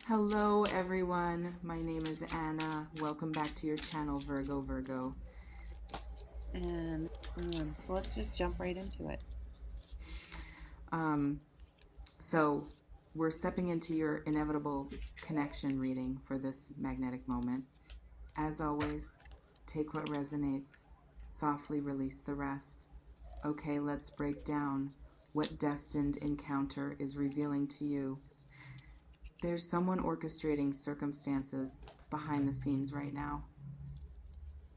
Hello everyone, my name is Anna. Welcome back to your channel, Virgo. And so let's just jump right into it. Um, so we're stepping into your inevitable connection reading for this magnetic moment. As always, take what resonates, softly release the rest. Okay, let's break down what destined encounter is revealing to you. There's someone orchestrating circumstances behind the scenes right now.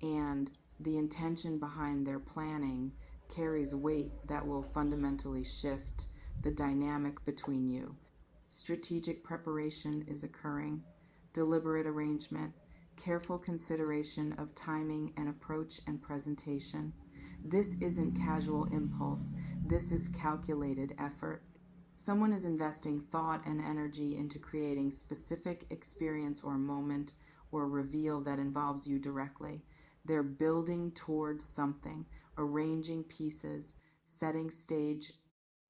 And the intention behind their planning carries weight that will fundamentally shift the dynamic between you. Strategic preparation is occurring, deliberate arrangement, careful consideration of timing and approach and presentation. This isn't casual impulse, this is calculated effort. Someone is investing thought and energy into creating specific experience or moment or reveal that involves you directly. They're building towards something, arranging pieces, setting stage,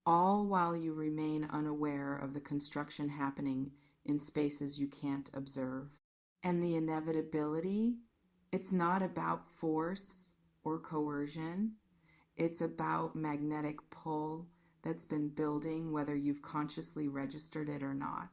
all while you remain unaware of the construction happening in spaces you can't observe. And the inevitability, it's not about force or coercion. It's about magnetic pull that's been building, whether you've consciously registered it or not.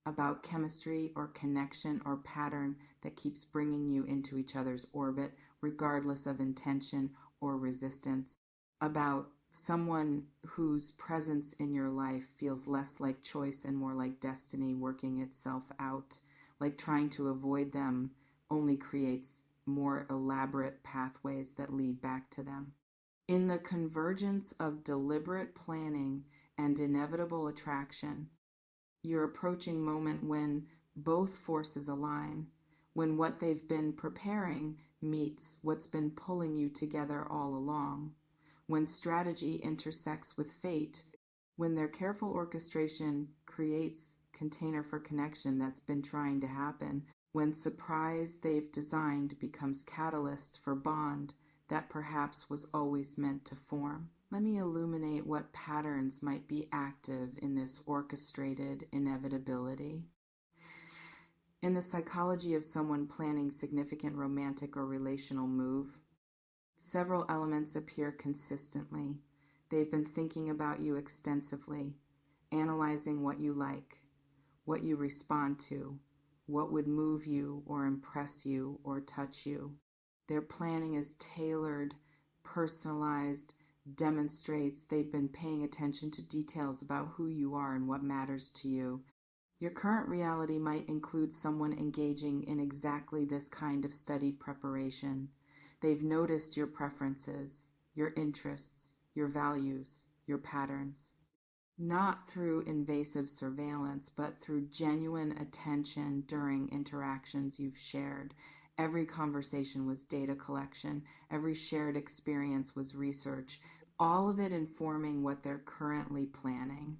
About chemistry or connection or pattern that keeps bringing you into each other's orbit, regardless of intention or resistance. About someone whose presence in your life feels less like choice and more like destiny working itself out. Like trying to avoid them only creates more elaborate pathways that lead back to them. In the convergence of deliberate planning and inevitable attraction, you're approaching moment when both forces align, when what they've been preparing meets what's been pulling you together all along, when strategy intersects with fate, when their careful orchestration creates container for connection that's been trying to happen, when surprise they've designed becomes catalyst for bond that perhaps was always meant to form. Let me illuminate what patterns might be active in this orchestrated inevitability. In the psychology of someone planning significant romantic or relational move, several elements appear consistently. They've been thinking about you extensively, analyzing what you like, what you respond to, what would move you or impress you or touch you. Their planning is tailored, personalized, demonstrates they've been paying attention to details about who you are and what matters to you. Your current reality might include someone engaging in exactly this kind of studied preparation. They've noticed your preferences, your interests, your values, your patterns. Not through invasive surveillance, but through genuine attention during interactions you've shared. Every conversation was data collection, every shared experience was research, all of it informing what they're currently planning.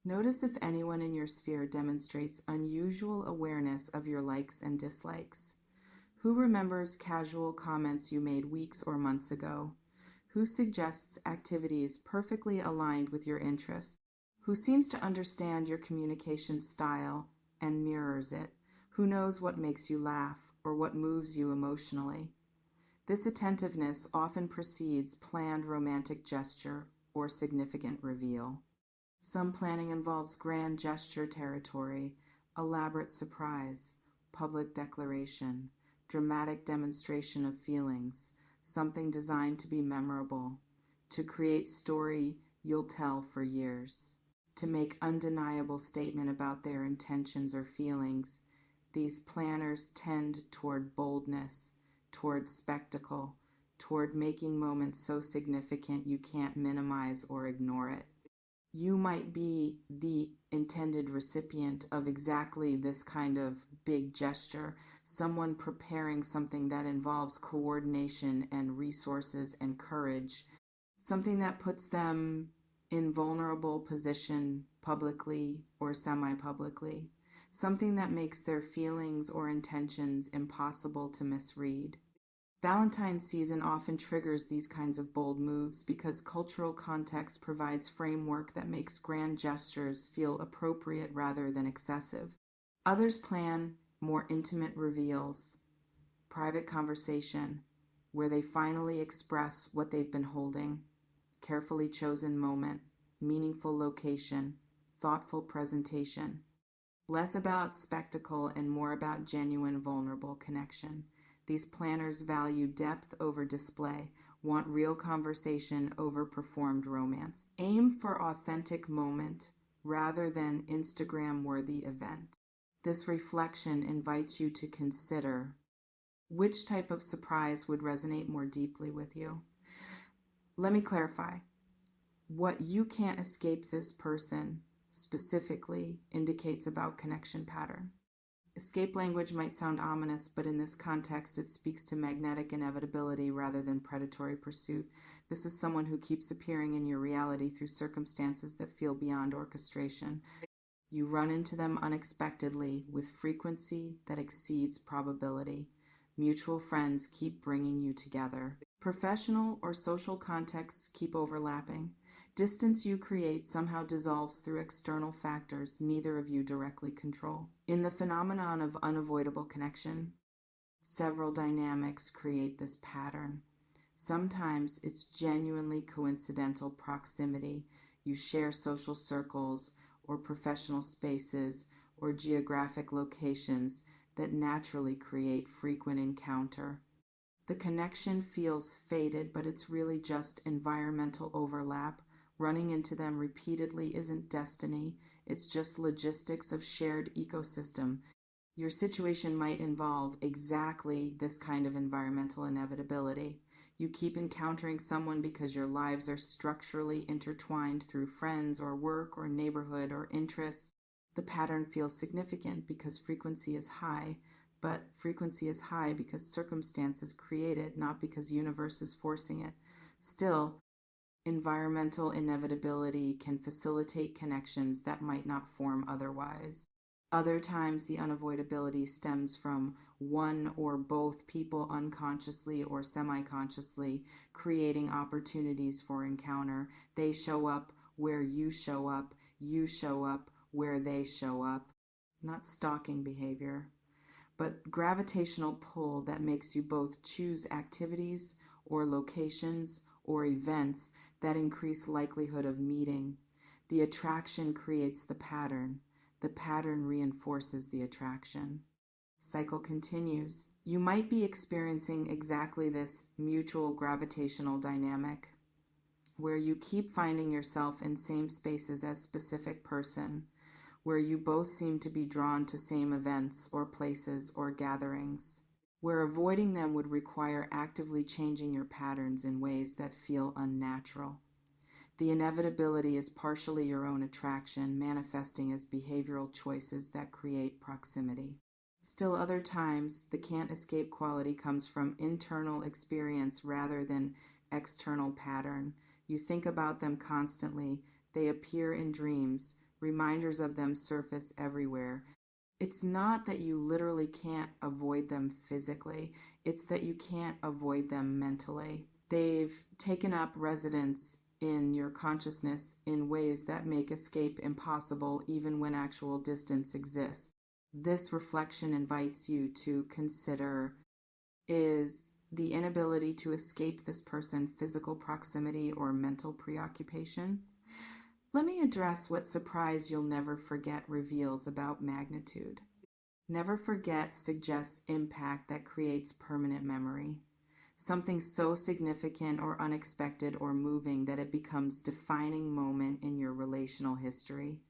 Notice if anyone in your sphere demonstrates unusual awareness of your likes and dislikes. Who remembers casual comments you made weeks or months ago? Who suggests activities perfectly aligned with your interests? Who seems to understand your communication style and mirrors it? Who knows what makes you laugh or what moves you emotionally? This attentiveness often precedes planned romantic gesture or significant reveal. Some planning involves grand gesture territory, elaborate surprise, public declaration, dramatic demonstration of feelings, something designed to be memorable, to create story you'll tell for years, to make undeniable statement about their intentions or feelings. These planners tend toward boldness, toward spectacle, toward making moments so significant you can't minimize or ignore it. You might be the intended recipient of exactly this kind of big gesture, someone preparing something that involves coordination and resources and courage, something that puts them in vulnerable position publicly or semi-publicly, something that makes their feelings or intentions impossible to misread. Valentine's season often triggers these kinds of bold moves because cultural context provides framework that makes grand gestures feel appropriate rather than excessive. Others plan more intimate reveals, private conversation, where they finally express what they've been holding, carefully chosen moment, meaningful location, thoughtful presentation. Less about spectacle and more about genuine, vulnerable connection. These planners value depth over display, want real conversation over performed romance. Aim for authentic moment rather than Instagram worthy event. This reflection invites you to consider which type of surprise would resonate more deeply with you. Let me clarify. What you can't escape this person specifically indicates about connection pattern. Escape language might sound ominous, but in this context, it speaks to magnetic inevitability rather than predatory pursuit. This is someone who keeps appearing in your reality through circumstances that feel beyond orchestration. You run into them unexpectedly with frequency that exceeds probability. Mutual friends keep bringing you together. Professional or social contexts keep overlapping. Distance you create somehow dissolves through external factors neither of you directly control. In the phenomenon of unavoidable connection, several dynamics create this pattern. Sometimes it's genuinely coincidental proximity. You share social circles or professional spaces or geographic locations that naturally create frequent encounter. The connection feels faded, but it's really just environmental overlap. Running into them repeatedly isn't destiny, it's just logistics of shared ecosystem. Your situation might involve exactly this kind of environmental inevitability. You keep encountering someone because your lives are structurally intertwined through friends or work or neighborhood or interests. The pattern feels significant because frequency is high, but frequency is high because circumstances create it, not because universe is forcing it. Still, environmental inevitability can facilitate connections that might not form otherwise. Other times, the unavoidability stems from one or both people unconsciously or semi-consciously creating opportunities for encounter. They show up where you show up where they show up. Not stalking behavior, but gravitational pull that makes you both choose activities or locations or events that increase likelihood of meeting. The attraction creates the pattern reinforces the attraction. Cycle continues. You might be experiencing exactly this mutual gravitational dynamic where you keep finding yourself in same spaces as specific person, where you both seem to be drawn to same events or places or gatherings, where avoiding them would require actively changing your patterns in ways that feel unnatural. The inevitability is partially your own attraction, manifesting as behavioral choices that create proximity. Still, other times, the can't escape quality comes from internal experience rather than external pattern. You think about them constantly, they appear in dreams, reminders of them surface everywhere. It's not that you literally can't avoid them physically, it's that you can't avoid them mentally. They've taken up residence in your consciousness in ways that make escape impossible even when actual distance exists. This reflection invites you to consider, is the inability to escape this person physical proximity or mental preoccupation? Let me address what surprise you'll never forget reveals about magnitude. Never forget suggests impact that creates permanent memory. Something so significant or unexpected or moving that it becomes defining moment in your relational history.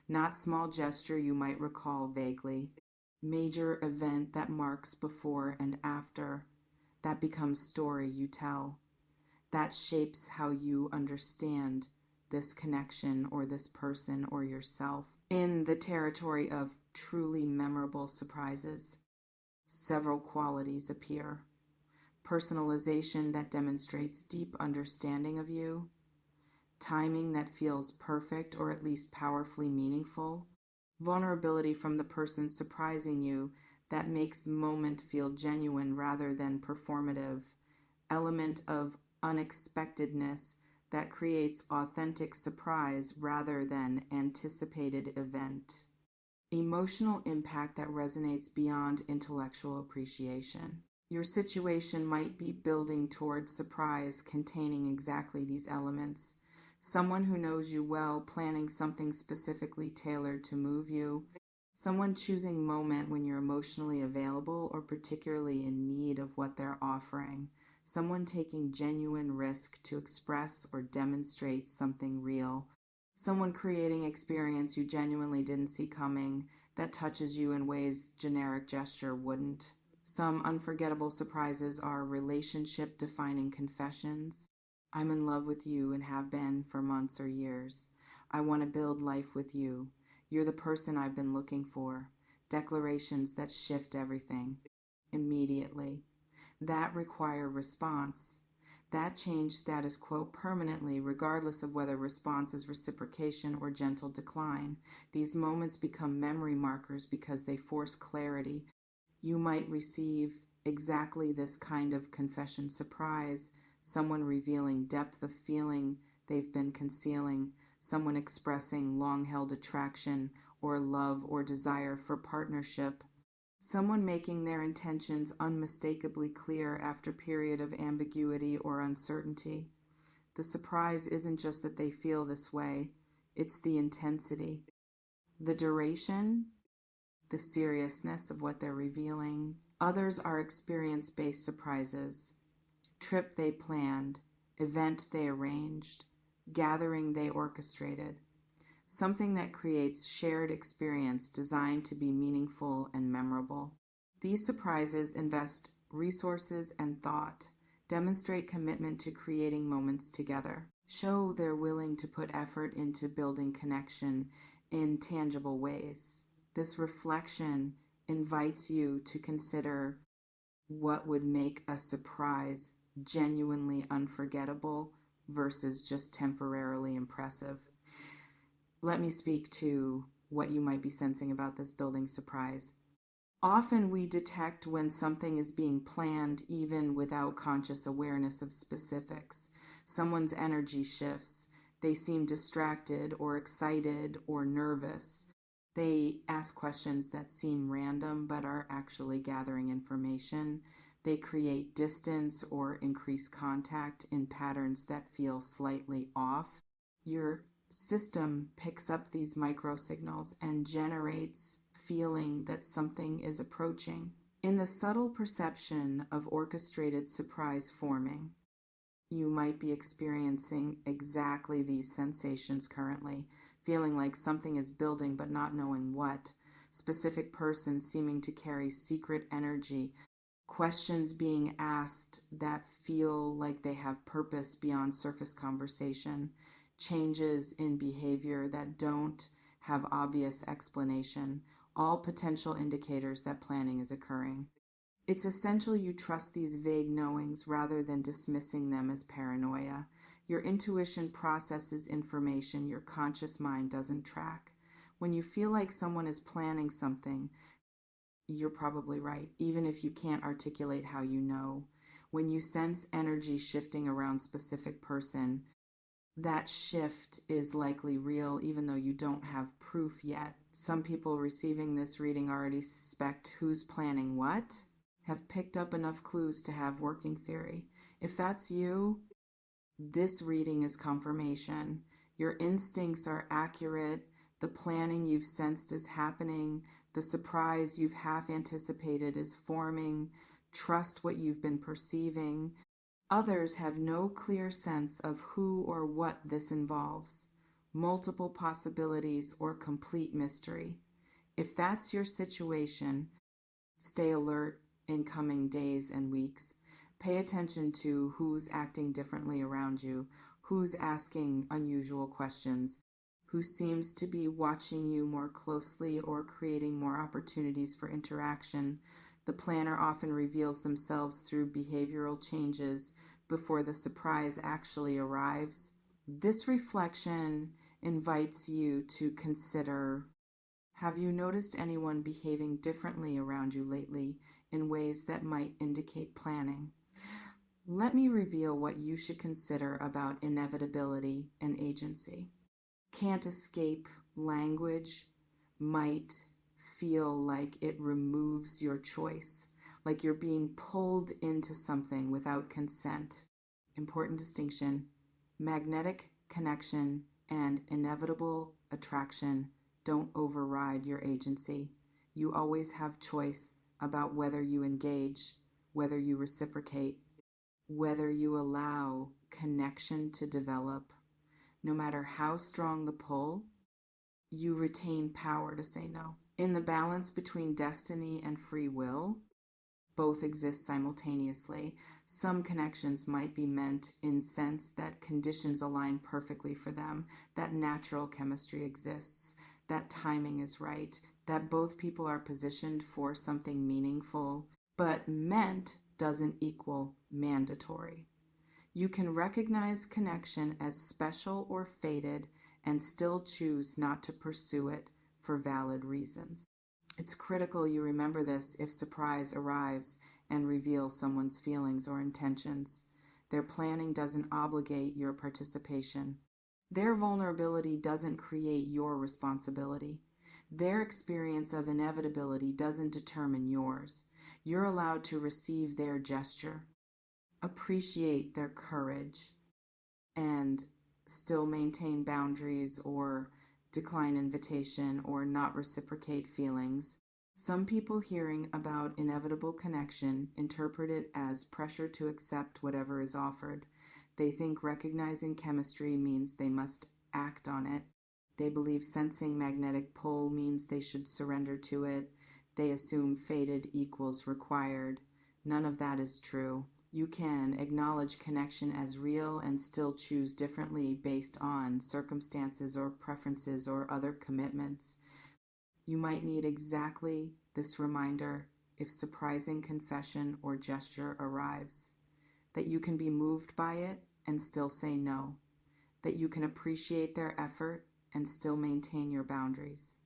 Not small gesture you might recall vaguely. Major event that marks before and after. That becomes story you tell. That shapes how you understand this connection or this person or yourself. In the territory of truly memorable surprises, several qualities appear. Personalization that demonstrates deep understanding of you, timing that feels perfect or at least powerfully meaningful, vulnerability from the person surprising you that makes moment feel genuine rather than performative, element of unexpectedness that creates authentic surprise rather than anticipated event. emotional impact that resonates beyond intellectual appreciation. Your situation might be building towards surprise containing exactly these elements. Someone who knows you well planning something specifically tailored to move you. Someone choosing moment when you're emotionally available or particularly in need of what they're offering. Someone taking genuine risk to express or demonstrate something real. Someone creating experience you genuinely didn't see coming that touches you in ways generic gesture wouldn't. Some unforgettable surprises are relationship defining confessions. I'm in love with you and have been for months or years. I want to build life with you. You're the person I've been looking for. Declarations that shift everything immediately. That require response. That change status quo permanently, regardless of whether response is reciprocation or gentle decline. These moments become memory markers because they force clarity. You might receive exactly this kind of confession surprise, someone revealing depth of feeling they've been concealing, someone expressing long held attraction or love or desire for partnership, someone making their intentions unmistakably clear after a period of ambiguity or uncertainty. The surprise isn't just that they feel this way, it's the intensity, the duration, the seriousness of what they're revealing. Others are experience based surprises, trip they planned, event they arranged, gathering they orchestrated, something that creates shared experience designed to be meaningful and memorable. These surprises invest resources and thought, demonstrate commitment to creating moments together, show they're willing to put effort into building connection in tangible ways. This reflection invites you to consider what would make a surprise genuinely unforgettable versus just temporarily impressive. Let me speak to what you might be sensing about this building surprise. Often we detect when something is being planned even without conscious awareness of specifics. Someone's energy shifts. They seem distracted or excited or nervous. They ask questions that seem random but are actually gathering information. They create distance or increase contact in patterns that feel slightly off. Your system picks up these micro signals and generates feeling that something is approaching. In the subtle perception of orchestrated surprise forming, you might be experiencing exactly these sensations currently, feeling like something is building but not knowing what, specific person seeming to carry secret energy, questions being asked that feel like they have purpose beyond surface conversation, changes in behavior that don't have obvious explanation, all potential indicators that planning is occurring. It's essential you trust these vague knowings rather than dismissing them as paranoia. Your intuition processes information your conscious mind doesn't track. When you feel like someone is planning something, you're probably right, even if you can't articulate how you know. When you sense energy shifting around a specific person, that shift is likely real even though you don't have proof yet. Some people receiving this reading already suspect who's planning what, have picked up enough clues to have working theory. If that's you, this reading is confirmation. Your instincts are accurate. The planning you've sensed is happening. The surprise you've half anticipated is forming. Trust what you've been perceiving. Others have no clear sense of who or what this involves. Multiple possibilities or complete mystery. If that's your situation, stay alert in coming days and weeks. Pay attention to who's acting differently around you, who's asking unusual questions, who seems to be watching you more closely or creating more opportunities for interaction. The planner often reveals themselves through behavioral changes before the surprise actually arrives. This reflection invites you to consider, have you noticed anyone behaving differently around you lately in ways that might indicate planning? Let me reveal what you should consider about inevitability and agency. Can't escape language, might, feel like it removes your choice, like you're being pulled into something without consent. Important distinction: magnetic connection and inevitable attraction don't override your agency. You always have choice about whether you engage, whether you reciprocate, whether you allow connection to develop. No matter how strong the pull, you retain power to say no. In the balance between destiny and free will, both exist simultaneously. Some connections might be meant in sense that conditions align perfectly for them, that natural chemistry exists, that timing is right, that both people are positioned for something meaningful, but meant doesn't equal mandatory. You can recognize connection as special or fated and still choose not to pursue it for valid reasons. It's critical you remember this if surprise arrives and reveals someone's feelings or intentions. Their planning doesn't obligate your participation. Their vulnerability doesn't create your responsibility. Their experience of inevitability doesn't determine yours. You're allowed to receive their gesture, appreciate their courage, and still maintain boundaries or decline invitation or not reciprocate feelings. Some people hearing about inevitable connection interpret it as pressure to accept whatever is offered. They think recognizing chemistry means they must act on it. They believe sensing magnetic pull means they should surrender to it. They assume fated equals required. None of that is true. You can acknowledge connection as real and still choose differently based on circumstances or preferences or other commitments. You might need exactly this reminder if surprising confession or gesture arrives, that you can be moved by it and still say no, that you can appreciate their effort and still maintain your boundaries,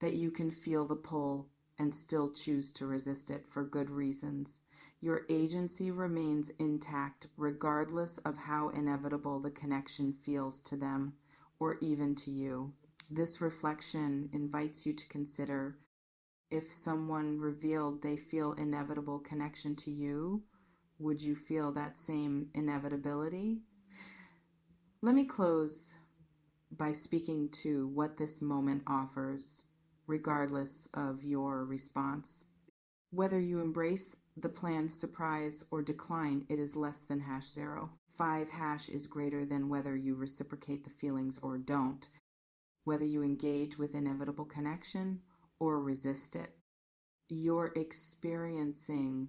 that you can feel the pull and still choose to resist it for good reasons. Your agency remains intact regardless of how inevitable the connection feels to them or even to you. This reflection invites you to consider: if someone revealed they feel inevitable connection to you, would you feel that same inevitability? Let me close by speaking to what this moment offers, regardless of your response. Whether you embrace the planned surprise or decline, it is less than #0. 5 is greater than whether you reciprocate the feelings or don't, whether you engage with inevitable connection or resist it. You're experiencing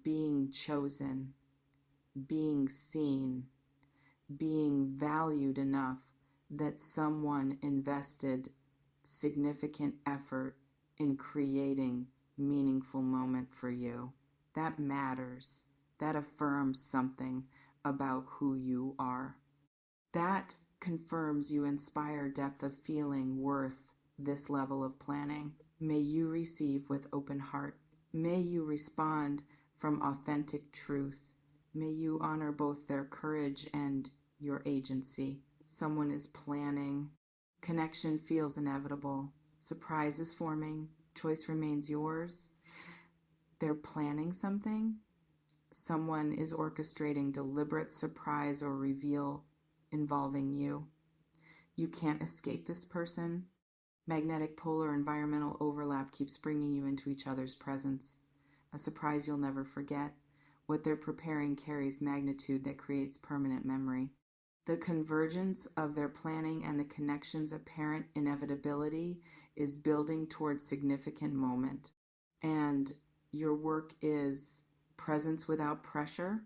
being chosen, being seen, being valued enough that someone invested significant effort in creating meaningful moment for you. That matters. That affirms something about who you are. That confirms you inspire depth of feeling worth this level of planning. May you receive with open heart. May you respond from authentic truth. May you honor both their courage and your agency. Someone is planning. Connection feels inevitable. Surprise is forming. Choice remains yours. They're planning something. Someone is orchestrating deliberate surprise or reveal involving you. You can't escape this person. Magnetic polar environmental overlap keeps bringing you into each other's presence. A surprise you'll never forget. What they're preparing carries magnitude that creates permanent memory. The convergence of their planning and the connection's apparent inevitability is building towards significant moment. And your work is presence without pressure,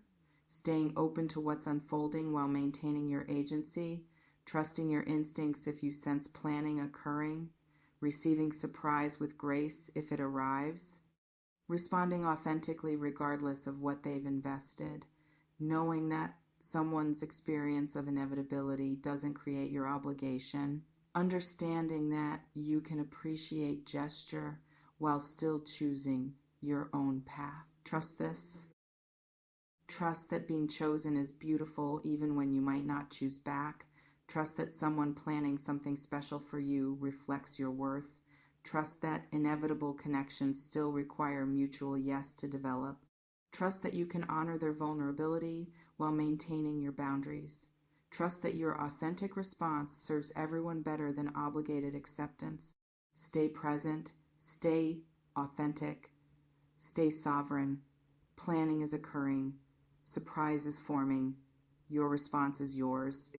staying open to what's unfolding while maintaining your agency, trusting your instincts if you sense planning occurring, receiving surprise with grace if it arrives, responding authentically regardless of what they've invested, knowing that someone's experience of inevitability doesn't create your obligation, understanding that you can appreciate gesture while still choosing your own path. Trust this. Trust that being chosen is beautiful even when you might not choose back. Trust that someone planning something special for you reflects your worth. Trust that inevitable connections still require mutual yes to develop. Trust that you can honor their vulnerability while maintaining your boundaries. Trust that your authentic response serves everyone better than obligated acceptance. Stay present, stay authentic, stay sovereign. Planning is occurring, surprise is forming. Your response is yours.